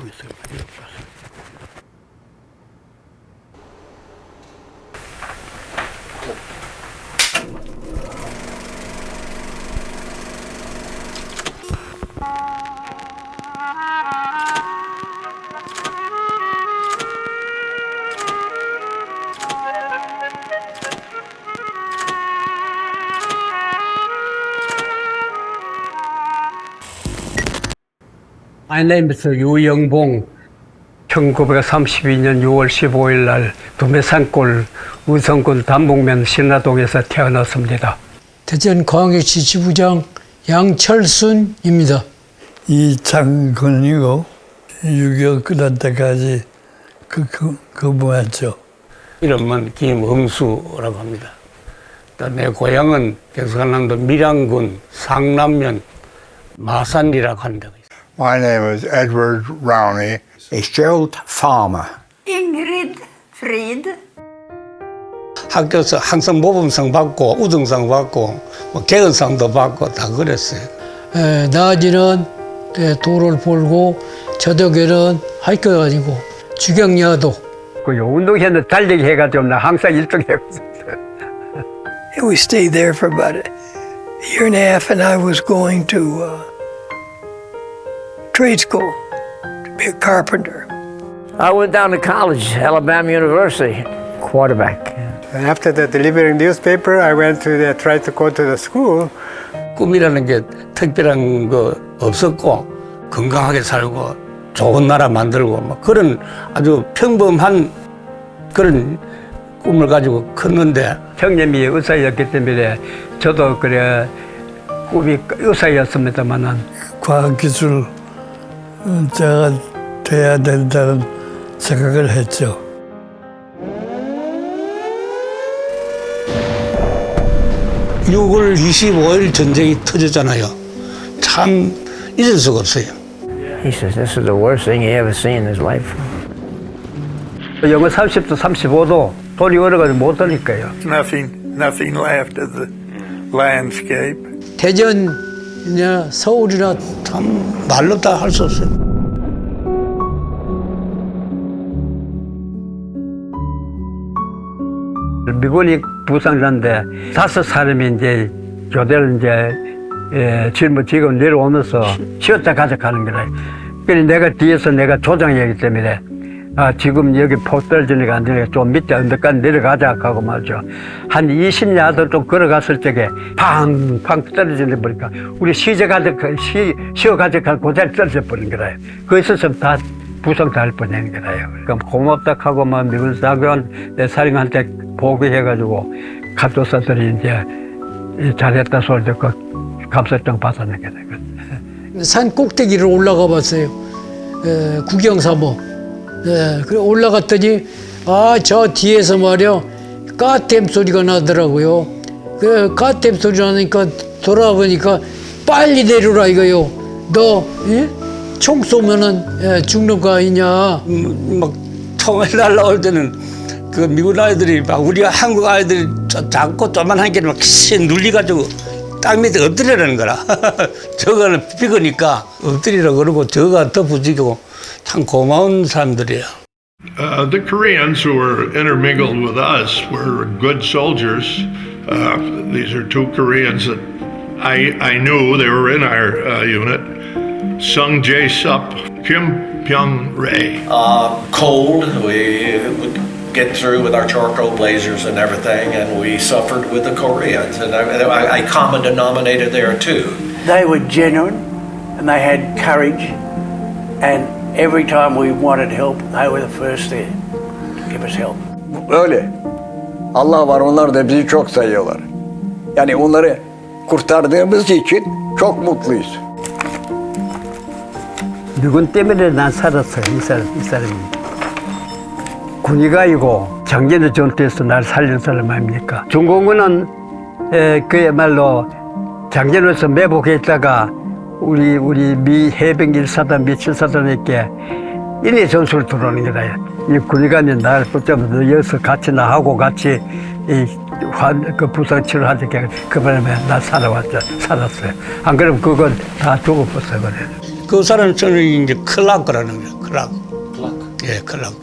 있어요. My name is 유영봉. 1932년 6월 15일 날 두메산골 우성군 단목면 신라동에서 태어났습니다. 대전광역시 지부장 양철순입니다. 이창근이고 6.25 끝날 때까지 근무했죠. 이름은 김흥수라고 합니다. 내 고향은 경상남도 밀양군 상남면 마산이라고 하는 데가 있어요. My name is Edward Rowney. It's Gerald Farmer. Ingrid Frid. 학교에서 항상 모범상 받고 우등상 받고 뭐 개근상도 받고 다 그랬어요. 낮에는 돌을 벌고 저녁에는 학교 다니고 주경야도. 그 운동회는 달리기 해가지고 나 항상 1등 했어요. We stayed there for about a year and a half, and I was going to trade school to be a carpenter. I went down to college, Alabama University, quarterback. After the delivering newspaper, I went to try to go to the school. 꿈이라는 게 특별한 거 없었고 건강하게 살고 좋은 나라 만들고 막 그런 아주 평범한 그런 꿈을 가지고 컸는데 형님이 의사였기 때문에 저도 그래 꿈이 의사였습니다만은 과학기술 자가 돼야 된다는 생각을 했죠. (6월 25일) 전쟁이 터졌잖아요. 참 잊을 수가 없어요. He says this is the worst thing he ever seen in his life. 영하 30도 35도 돌이 얼어가지고 못 오니까요. Nothing left of the landscape. 대전이나 서울이나 참 말로 다 할 수 없어요. 미군이 부상자인데 5사람이 이제 교대를 이제 지금 내려오면서 쉬었다 가자 가는 거라. 그래서 내가 뒤에서 내가 조장이기 때문에 지금 여기 폭 떨어지니까 안 되니까 좀 밑에 언덕까지 내려가자 하고 말이죠. 한 20야드 좀 걸어갔을 적에 팡팡 떨어지는 보니까 우리 쉬어 가져갈 고대로 떨어져 버린 거라요. 거기서 다 부상 다 할 뻔한 거라요. 그럼 고맙다 하고만 미군 사관 내 사령한테 보고해가지고 갑조사들이 이제 잘했다 소리 듣고 감사장 받았는 거라요. 산 꼭대기를 올라가 봤어요. 구경사모. 그래 올라갔더니 저 뒤에서 말이야 가댐 소리가 나더라고요. 그 가댐 소리 나니까 돌아보니까 빨리 내려라 이거요. 너 총 쏘면은 죽는 거 아니냐. 막 총에 날라올 때는 그 미국 아이들이 막 우리 한국 아이들이 작고 조만한 게막 눌리가지고 땅 밑에 엎드리라는 거라. 저거는 비거니까 엎드리라 그러고 저가 더 부지고 참 고마운 사람들이에요. The Koreans who were intermingled with us were good soldiers. These are two Koreans that I knew. They were in our unit. Sung Jae Sup, Kim Pyong Rae. Cold, we would get through with our charcoal blazers and everything, and we suffered with the Koreans. And I common denominator there too. They were genuine, and they had courage, and every time we wanted help, they were the first there to give us help. Öyle. Allah var, onlar da bizi çok sayıyorlar. Yani onları kurtardığımız için çok mutluyuz. 미군 때문에 난 살았어요. 이 사람이. 군의가 아니고 장전의 전투에서 날 살린 사람 아닙니까? 중공군은 그야말로 장전에서 매복해 있다가 우리 미 해병 1사단, 미 7사단에게 인해 전술을 들어오는 거다. 이 군의관이 날 붙잡아서 여기서 같이 나하고 같이 그 부상 치료하니까 그 바람에 나 살았어요. 안 그러면 그건 다 죽어버렸어요. 그래. 그 사람 저는 이제 클라크라는 거예요. 클라크. 예, 클라크.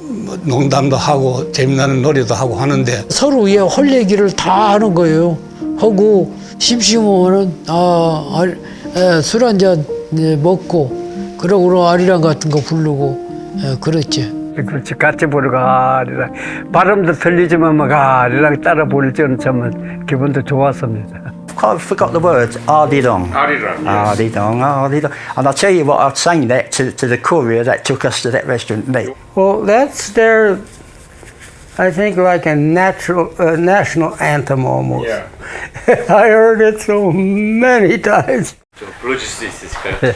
뭐 농담도 하고 재미나는 노래도 하고 하는데 서로의 할 얘기를 다 하는 거예요. 하고 심심하면은 술 한 잔 먹고 그러고 아리랑 같은 거 부르고 그랬지. 그렇지. 같이 부르가 아리랑 발음도 틀리지만 막 아리랑 따라 부를 때는 참 기분도 좋았습니다. I forgot the words. Ardidong. Ardidong, Ardidong. And I'll tell you what, I sang that to the courier that took us to that restaurant. Well, that's their, I think, like a national anthem almost. Yeah. I heard it so many times. 좀 불러줄 수 있으실까요?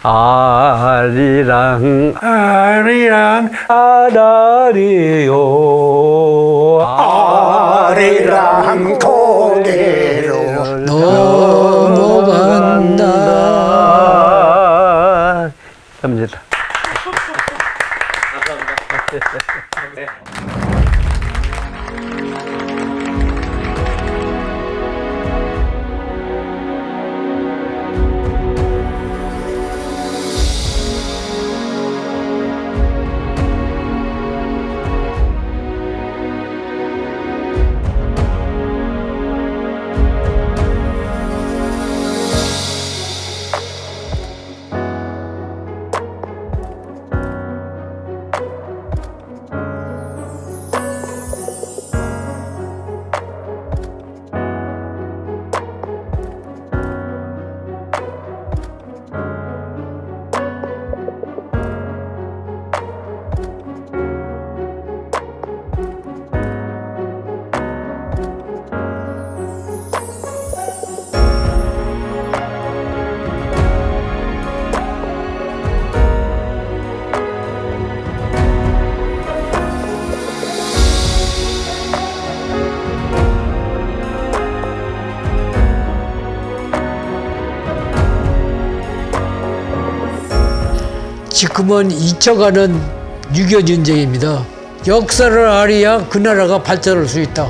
아리랑 아리랑 아다리요. 아리랑 고개로 넘어간다. 합니다. 지금은 잊혀가는 6.25 전쟁입니다. 역사를 알아야 그 나라가 발전할 수 있다.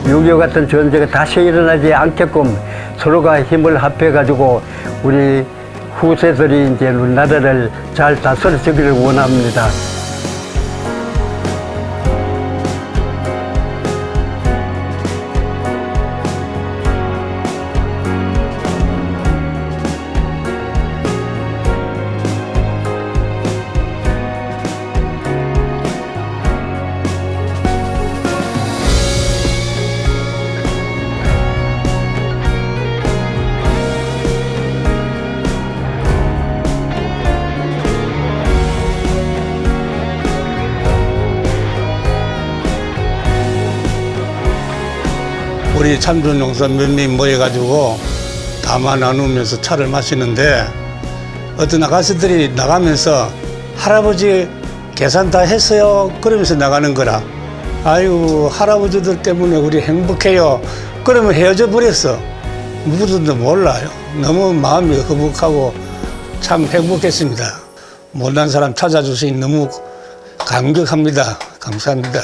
육.25 같은 전쟁이 다시 일어나지 않게끔 서로가 힘을 합해가지고 우리 후세들이 이제 나라를 잘 다스려주기를 원합니다. 우리 참전용사 몇몇 모여가지고 담아 나누면서 차를 마시는데 어떤 아가씨들이 나가면서 할아버지 계산 다 했어요 그러면서 나가는 거라. 아유 할아버지들 때문에 우리 행복해요 그러면 헤어져 버렸어. 누구든지 몰라요. 너무 마음이 거북하고 참 행복했습니다. 못난 사람 찾아주시니 너무 감격합니다. 감사합니다.